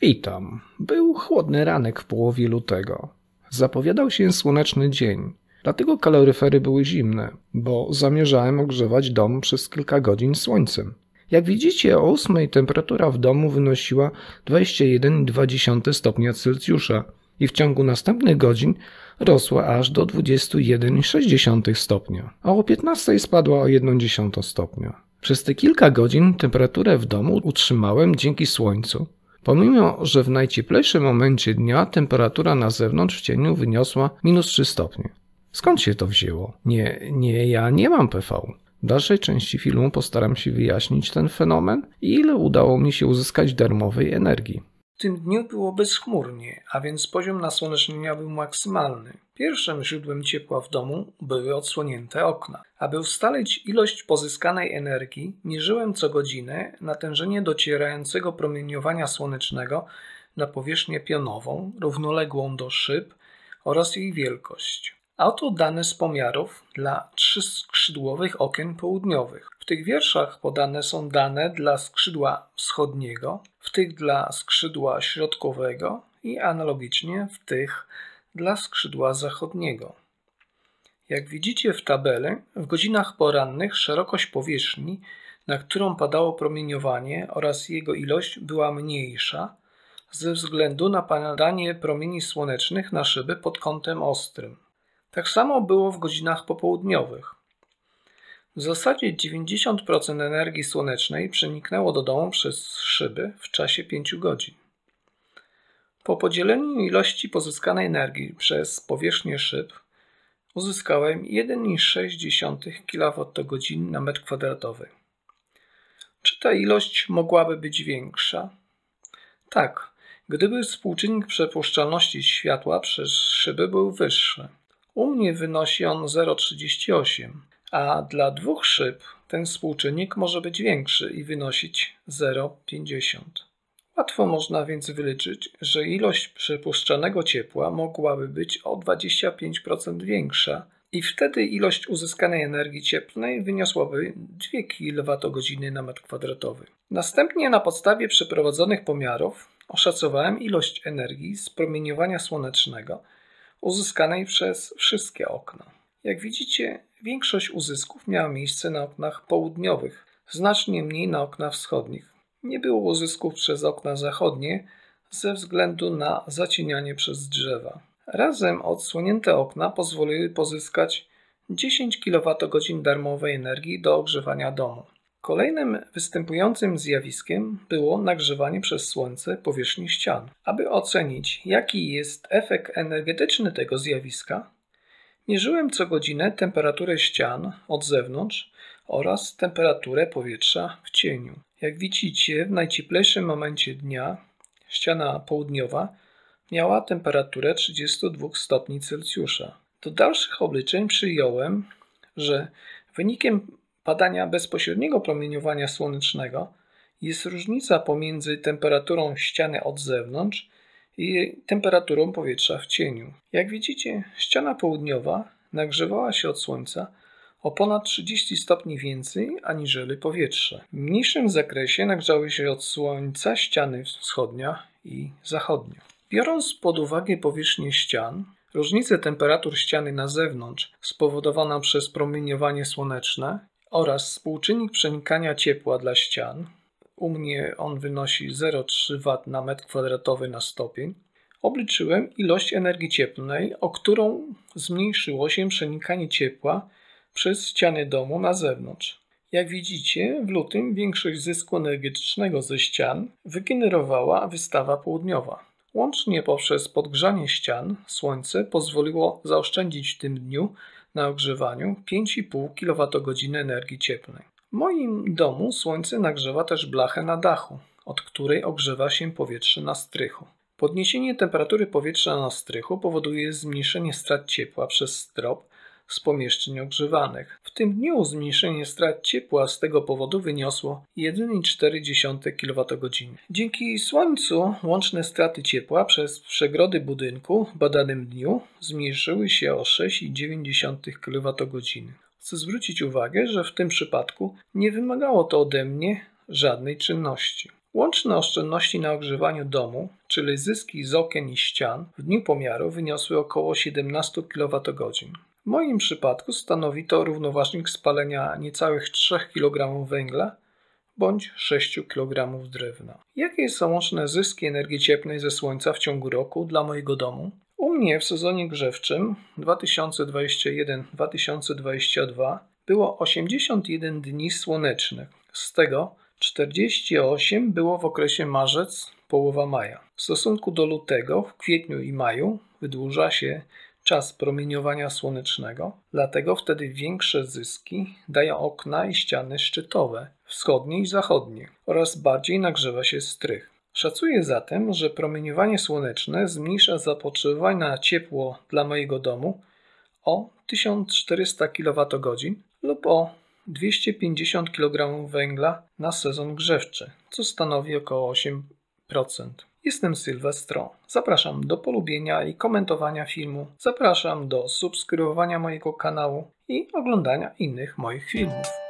Witam. Był chłodny ranek w połowie lutego. Zapowiadał się słoneczny dzień, dlatego kaloryfery były zimne, bo zamierzałem ogrzewać dom przez kilka godzin słońcem. Jak widzicie, o 8 temperatura w domu wynosiła 21,2 stopnia Celsjusza i w ciągu następnych godzin rosła aż do 21,6 stopnia, a o 15 spadła o 1,1 stopnia. Przez te kilka godzin temperaturę w domu utrzymałem dzięki słońcu. Pomimo, że w najcieplejszym momencie dnia temperatura na zewnątrz w cieniu wyniosła -3 stopnie. Skąd się to wzięło? Ja nie mam PV. W dalszej części filmu postaram się wyjaśnić ten fenomen i ile udało mi się uzyskać darmowej energii. W tym dniu było bezchmurnie, a więc poziom nasłonecznienia był maksymalny. Pierwszym źródłem ciepła w domu były odsłonięte okna. Aby ustalić ilość pozyskanej energii, mierzyłem co godzinę natężenie docierającego promieniowania słonecznego na powierzchnię pionową, równoległą do szyb oraz jej wielkość. A oto dane z pomiarów dla 3-skrzydłowych okien południowych. W tych wierszach podane są dane dla skrzydła wschodniego, w tych dla skrzydła środkowego i analogicznie w tych dla skrzydła zachodniego. Jak widzicie w tabeli, w godzinach porannych szerokość powierzchni, na którą padało promieniowanie oraz jego ilość była mniejsza ze względu na padanie promieni słonecznych na szyby pod kątem ostrym. Tak samo było w godzinach popołudniowych. W zasadzie 90% energii słonecznej przeniknęło do domu przez szyby w czasie 5 godzin. Po podzieleniu ilości pozyskanej energii przez powierzchnię szyb uzyskałem 1,6 kWh na metr kwadratowy. Czy ta ilość mogłaby być większa? Tak, gdyby współczynnik przepuszczalności światła przez szyby był wyższy. U mnie wynosi on 0,38, a dla 2 szyb ten współczynnik może być większy i wynosić 0,50. Łatwo można więc wyliczyć, że ilość przepuszczanego ciepła mogłaby być o 25% większa i wtedy ilość uzyskanej energii cieplnej wyniosłaby 2 kWh na metr kwadratowy. Następnie na podstawie przeprowadzonych pomiarów oszacowałem ilość energii z promieniowania słonecznego uzyskanej przez wszystkie okna. Jak widzicie, większość uzysków miała miejsce na oknach południowych, znacznie mniej na oknach wschodnich. Nie było uzysków przez okna zachodnie ze względu na zacienianie przez drzewa. Razem odsłonięte okna pozwoliły pozyskać 10 kWh darmowej energii do ogrzewania domu. Kolejnym występującym zjawiskiem było nagrzewanie przez słońce powierzchni ścian. Aby ocenić, jaki jest efekt energetyczny tego zjawiska, mierzyłem co godzinę temperaturę ścian od zewnątrz oraz temperaturę powietrza w cieniu. Jak widzicie, w najcieplejszym momencie dnia ściana południowa miała temperaturę 32 stopni Celsjusza. Do dalszych obliczeń przyjąłem, że wynikiem padania bezpośredniego promieniowania słonecznego jest różnica pomiędzy temperaturą ściany od zewnątrz i temperaturą powietrza w cieniu. Jak widzicie, ściana południowa nagrzewała się od słońca o ponad 30 stopni więcej aniżeli powietrze. W mniejszym zakresie nagrzały się od słońca ściany wschodnia i zachodnia. Biorąc pod uwagę powierzchnię ścian, różnicę temperatur ściany na zewnątrz spowodowaną przez promieniowanie słoneczne oraz współczynnik przenikania ciepła dla ścian, u mnie on wynosi 0,3 W na metr kwadratowy na stopień, obliczyłem ilość energii cieplnej, o którą zmniejszyło się przenikanie ciepła przez ściany domu na zewnątrz. Jak widzicie, w lutym większość zysku energetycznego ze ścian wygenerowała wystawa południowa. Łącznie poprzez podgrzanie ścian słońce pozwoliło zaoszczędzić w tym dniu na ogrzewaniu 5,5 kWh energii cieplnej. W moim domu słońce nagrzewa też blachę na dachu, od której ogrzewa się powietrze na strychu. Podniesienie temperatury powietrza na strychu powoduje zmniejszenie strat ciepła przez strop z pomieszczeń ogrzewanych. W tym dniu zmniejszenie strat ciepła z tego powodu wyniosło 1,4 kWh. Dzięki słońcu łączne straty ciepła przez przegrody budynku w badanym dniu zmniejszyły się o 6,9 kWh. Chcę zwrócić uwagę, że w tym przypadku nie wymagało to ode mnie żadnej czynności. Łączne oszczędności na ogrzewaniu domu, czyli zyski z okien i ścian, w dniu pomiaru wyniosły około 17 kWh. W moim przypadku stanowi to równoważnik spalenia niecałych 3 kg węgla bądź 6 kg drewna. Jakie są łączne zyski energii cieplnej ze słońca w ciągu roku dla mojego domu? U mnie w sezonie grzewczym 2021-2022 było 81 dni słonecznych, z tego 48 było w okresie marzec-połowa maja. W stosunku do lutego, w kwietniu i maju wydłuża się czas promieniowania słonecznego, dlatego wtedy większe zyski dają okna i ściany szczytowe, wschodnie i zachodnie, oraz bardziej nagrzewa się strych. Szacuję zatem, że promieniowanie słoneczne zmniejsza zapotrzebowanie na ciepło dla mojego domu o 1400 kWh lub o 250 kg węgla na sezon grzewczy, co stanowi około 8%. Jestem Sylwestro. Zapraszam do polubienia i komentowania filmu. Zapraszam do subskrybowania mojego kanału i oglądania innych moich filmów.